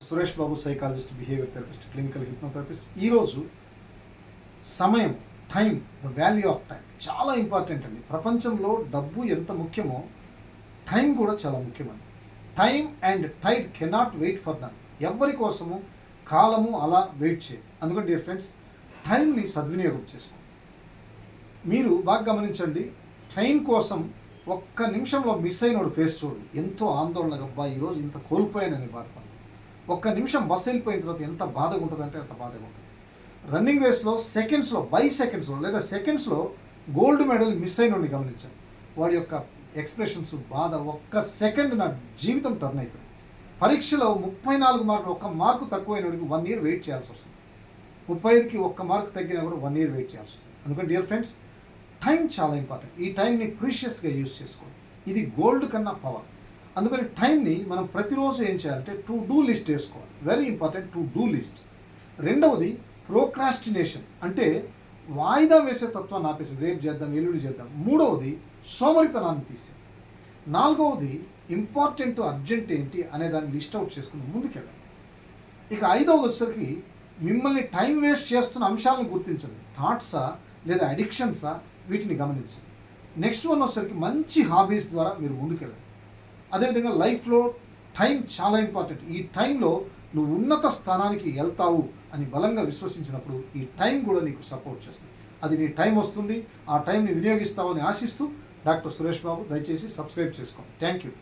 Suresh Babu, psychologist, behaviour therapist, clinical hypnotherapist. ఈరోజు సమయం, time, the value of time చాలా important అండి. ప్రపంచంలో డబ్బు ఎంత ముఖ్యమో టైం కూడా చాలా ముఖ్యమండి. Time and tide cannot wait for none. ఎవరి కోసము కాలము అలా వెయిట్ చేయదు. అందుకని డియర్ ఫ్రెండ్స్, టైంని సద్వినియోగం చేసుకోండి. మీరు బాగా గమనించండి, ట్రైన్ కోసం ఒక్క నిమిషంలో మిస్ అయినోడు ఫేస్ చూడండి, ఎంతో ఆందోళనగా, అబ్బా ఈరోజు ఇంత కోల్పోయానని బాధపడదు. ఒక్క నిమిషం బస్సు వెళ్ళిపోయిన తర్వాత ఎంత బాధగా ఉంటుందంటే అంత బాధగా ఉంటుంది. రన్నింగ్ రేస్లో సెకండ్స్లో, సెకండ్స్లో లేదా సెకండ్స్లో గోల్డ్ మెడల్ మిస్ అయినోడిని గమనించండి. వాడి యొక్క ఎక్స్ప్రెషన్స్, బాధ, ఒక్క సెకండ్ నా జీవితం టర్న్ అయిపోయింది. పరీక్షలో 34 మార్కులు, ఒక్క మార్కు తక్కువైనోడికి 1 year వెయిట్ చేయాల్సి వస్తుంది. 35కి ఒక్క మార్కు తగ్గినా కూడా 1 year వెయిట్ చేయాల్సి వస్తుంది. అందుకని డియర్ ఫ్రెండ్స్, టైం చాలా ఇంపార్టెంట్. ఈ టైంని ప్రీషియస్గా యూజ్ చేసుకోండి. ఇది గోల్డ్ కన్నా పవర్. అందుకని టైంని మనం ప్రతిరోజు ఏం చేయాలంటే టు డూ లిస్ట్ వేసుకోవాలి. Very important, to do list. రెండవది ప్రోక్రాస్టినేషన్, అంటే వాయిదా వేసే తత్వాన్ని ఆపేసి రేపు చేద్దాం, ఎల్లుండి చేద్దాం. మూడవది సోమరితనాన్ని తీసేది. నాలుగవది ఇంపార్టెంట్, అర్జెంట్ ఏంటి అనే దాన్ని లిస్ట్ అవుట్ చేసుకుని ముందుకెళ్ళాలి. ఇక ఐదవది వచ్చేసరికి మిమ్మల్ని టైం వేస్ట్ చేస్తున్న అంశాలను గుర్తించండి. థాట్సా లేదా అడిక్షన్సా, వీటిని గమనించండి. నెక్స్ట్ వన్ వచ్చేసరికి మంచి హాబీస్ ద్వారా మీరు ముందుకెళ్ళండి. అదేవిధంగా లైఫ్లో టైం చాలా ఇంపార్టెంట్. ఈ టైంలో నువ్వు ఉన్నత స్థానానికి వెళ్తావు అని బలంగా విశ్వసించినప్పుడు ఈ టైం కూడా నీకు సపోర్ట్ చేస్తుంది. అది నీ టైం వస్తుంది, ఆ టైంని వినియోగిస్తావని ఆశిస్తూ డాక్టర్ సురేష్ బాబు. దయచేసి సబ్స్క్రైబ్ చేసుకోండి. Thank you.